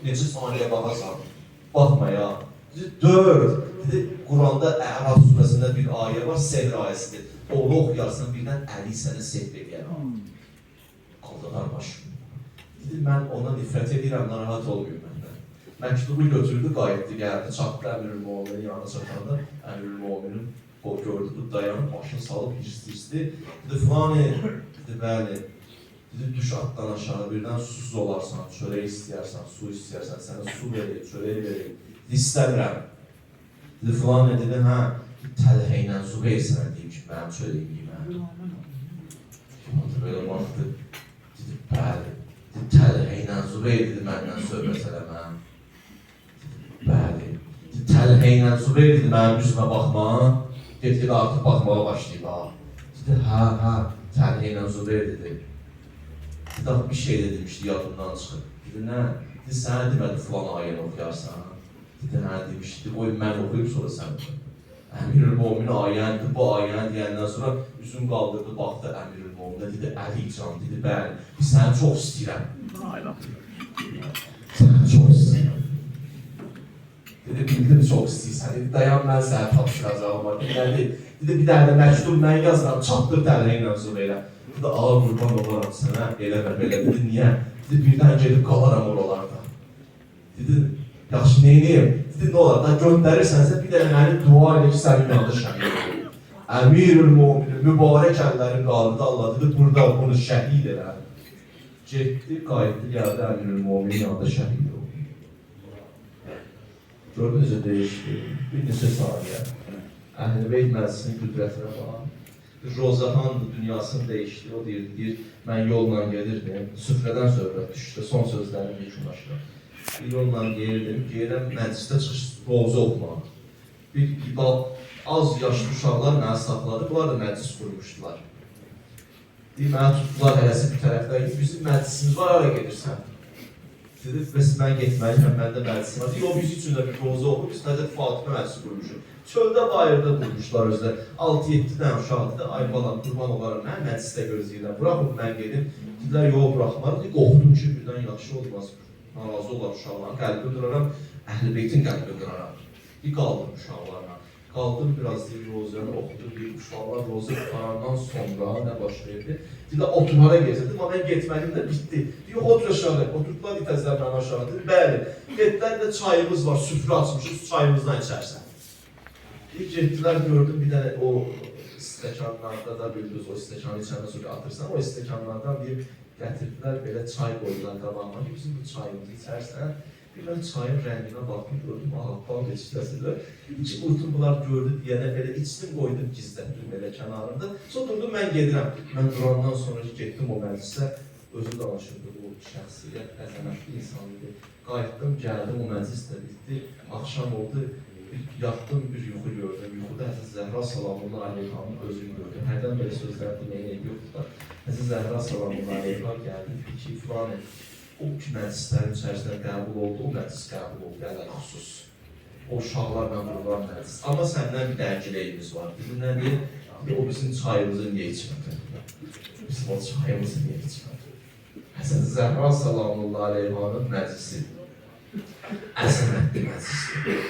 neçə saniyə baxasan. Baxma ya. Dedi, 4. Dedi, Quranda Əraf surəsində bir ayə var, sevr ayəsidir. Onu oxuyarsan birdən Əli sənə sevr edəyəm. Qaldılar başım. Dedi, mən ona nifrət edirəm, narahat olmayım məndən. Məktubu götürdü, qayıtdı, gəldi, çatdı Əmirül-Möminin yanına çatanda. Əmirül-Möminin o gördü, dayanıb, başını salıb, hirsli. Dedi, Fulani, dedi, bəli. Dedi, düş atdan aşağı, birdən susuz olarsan, çörək istəyərsən, su istəyərsən, sənə su verək, çörək verək. Dedi, istəmirəm. Dedi, Fulani, dedi, hə, Təlhə ilə Zübeyir sənə deyim ki, mənim çörəyim yeməm. Belə baxdı, dedi, bəli. Dedi, Təlhə ilə Zübeyir, dedi, məndən söhbət eləməm. Bəli. Dedi, Təlhə ilə Zübeyir, dedi, mənim üzümə baxma. Dedi, artıq baxmağa başlayıb, ha. Dedi, hə, Təlhə ilə Zübeyir, dedi. Dedi, bir şey də demişdi, yadımdan çıxıb. Dedi, nə? Dedi, sənə demədi, filan ayəni oxuyarsan. Dedi, hə, demişdi, oy, mən oxuyub sonra sən. Əmirül-Mömin ayəndir, bu ayəni deyəndən sonra üzüm qaldırdı, baxdı Əmirül-Möminə, dedi, Əli can, dedi, bəli, biz səni çox istəyirəm. Səni çox istəyirəm. Dedi, bildim çox istəyirsən, dedi, dayan, mən səni tapışıracağım var, dedi, bir dənə məktub mən yazıram, çatdır Təlhə ilə Zübeyrə. Dedi, ağa qurban olaram sənə, eləmə belə, dedi, niyə? Dedi, birdən gedib qalaram oralarda. Dedi, yaxşı, neyniyim? Dedi, nə olar, da göndərirsənsə bir dənə məni dua elə ki, sənin yanında şəhid olur. Əmirül-Möminin mübarək əllərin qaldı, Allah dedi, burada bunu şəhid elə. Getdi, qayıtdı, gəldi Əmirül-Möminin yanında şəhid olur. Gördü necə dəyişdi, bir neçə saniyə. Əhl-i Beyt məclisinin qüdrətinə bax. Rozahandır, dünyasını dəyişdi, o deyir, mən yolla gedirdim, süfrədən söhbət düşdü, son sözlərini yekunlaşdı. Bir yolla gelirəm, məclisdə çıxış roza oxumaq. Bir az yaşlı uşaqlar mənə saxladı, bunlar da məclis qurmuşdular. Deyir, mənə tutdular hələsi bir tərəfdən, bizim məclisimiz var, hara gedirsən? Dedi, bəs mən getməliyəm, məndə məclisim var. Deyir, o biz üçün də bir roza oxu, biz Həcət Fatimə məclisi qurmuşuq. Çöldə, bayırda qurmuşlar özlər. 6-7 dənə uşaqdır da, ay balam, qurban olarım, mən məclisdə gözləyirəm. Bıraxın, mən gedim. Dedilər, yol bıraxmalı. Deyir, qorxdum ki, birdən yaxşı olmaz. Narazı olar uşaqların, qəlbi qıraram, Əhl-i Beytin qəlbi qıraram. Bir qaldım uşaqlarına. Qaldım biraz deyir, rozyanı oxudum, bir uşaqlar roza qutarandan sonra nə baş verdi? Deyirlər, oturmara gezirdi, amma mən getməliyim də bitdi. Deyir, otur aşağı, oturdular itəzlərdən aşağı. Deyir, bəli, getdilər də çayımız var, süfrə açmışız, çayımızdan içərsən. Deyir, getdilər, gördüm bir dənə o stəkanlarda da bildiniz, o stəkanı içəndən sonra atırsan, o stəkanlardan bir gətirdilər, belə çay qoydular qabağıma ki, bizim bu çayımızı içərsən. Bir mən çayın rənginə baxdım, gördüm, ağappaq içdəsidir. İki qurtum bunlar gördü deyənə belə içdim, qoydum, gizlətdim belə kənarında. Sonra durdum, mən gedirəm. Mən durandan sonra getdim o məclisə, özü danışırdı, o şəxsiyyət, əzəmətli insan idi. Qayıtdım, gəldim, o məclis də bitdi, axşam oldu. Yatdım, bir yuxu gördüm. Yuxuda Həzrət Zəhra Salamullah Aleyhanın özünü gördüm. Hərdən belə sözlər deməyən yoxdur da. Həzrət Zəhra Salamullah Aleyhan gəldi, ki, filan o ki məclislərin içərisində qəbul oldu, o məclis qəbul oldu, ələlxüsus. O uşaqlarla qurulan məclis. Amma səndən bir dərgiləyimiz var. Dedim, nədir? O bizim çayımızı niyə içmədi? Bizim o çayımızı niyə içmədi? Həzrət Zəhra Salamullah Aleyhanın məclisi. Əzəmətli məclisi.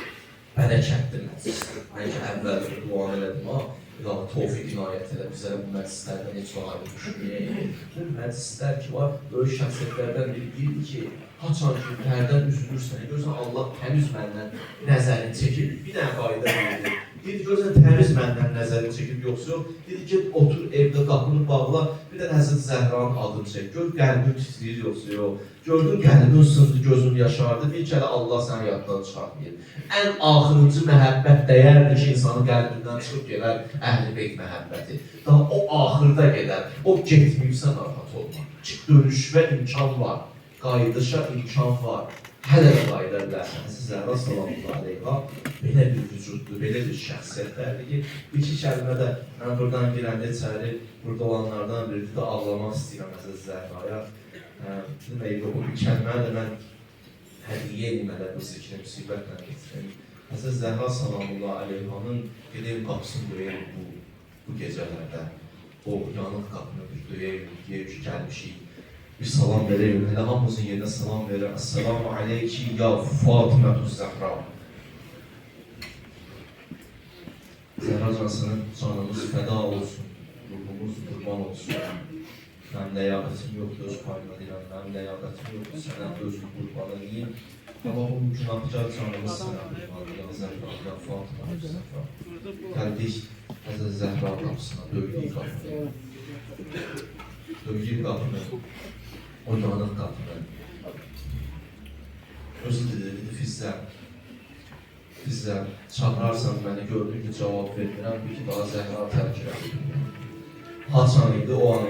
Bərəkətli məclisdir. Mən ki, əvvəldə duan elədim, İlahi tövfiq inayət elə, bizə bu məclislərdən heç vaxt düşünməyək. Bu məclislər ki var, böyük şəxsiyyətlərdən biri deyildi ki, haçan ki, pərdən üzülürsən, görürsən Allah təmiz məndən nəzərini çəkib, bir dənə qayda verir. Dedi, görürsən təmiz məndən nəzərini çəkib, yoxsa yox. Dedi, get, otur evdə qapını bağla, bir də Həzrət Zəhranın adını çək. Gör, qəlbin titriyir, yoxsa yox. Gördün, qəlbin sındı, gözün yaşardı, bir kərə Allah səni yaddan çıxartmayır. Ən axırıncı məhəbbət dəyərdir ki, insanın qəlbindən çıxıb gələr Əhl-i Beyt məhəbbəti. Daha o axırda gedər, o getməyibsə narahat olma. Ki, dönüşvə imkan var, qayıdışa imkan var. Hələ də qayıda bilərsən. Zəhra Salamullah Aleyha belə bir vücuddur, belə bir şəxsiyyətlərdir ki, iki kəlmə də mən buradan girəndə içəri, burada olanlardan biri də ağlamaq istəyirəm Həzrət Zəhraya. Demək, o bir kəlməni də mən hədiyyə edeyim elə bu zikri müsibətlə getirim. Həzrət Zəhra Salamullah Aleyhanın gedəyim qapısını döyəyim bu gecələrdə. O yanıq qapını bir döyəyim, deyib ki, gəlmişik. bir salam vereyim. Hele hamımızın yerine salam verir. Esselamu aleyki ya Fatıma-tü Zəhra. Zəhra cansının canımız fəda olsun, ruhumuz qurban olsun. Mənim ləyaqətim yoxdur, öz payına deyirəm, mənim ləyaqətim yoxdur, sənə özüm qurbanıyım. Amma bu günahkar canımız sənə qurbanı, ya Zəhra, ya Fatıma-tü Zəhra. Gəldik Həzrət Zəhra qapısına, döydük qapını. Döydük qapını, oynanıq qapını. Özü dedi, Fizzə, çağırarsan məni, gördün ki, cavab vermirəm, bir ki, daha Zəhra tərk edirəm. Haçan idi, o an idi.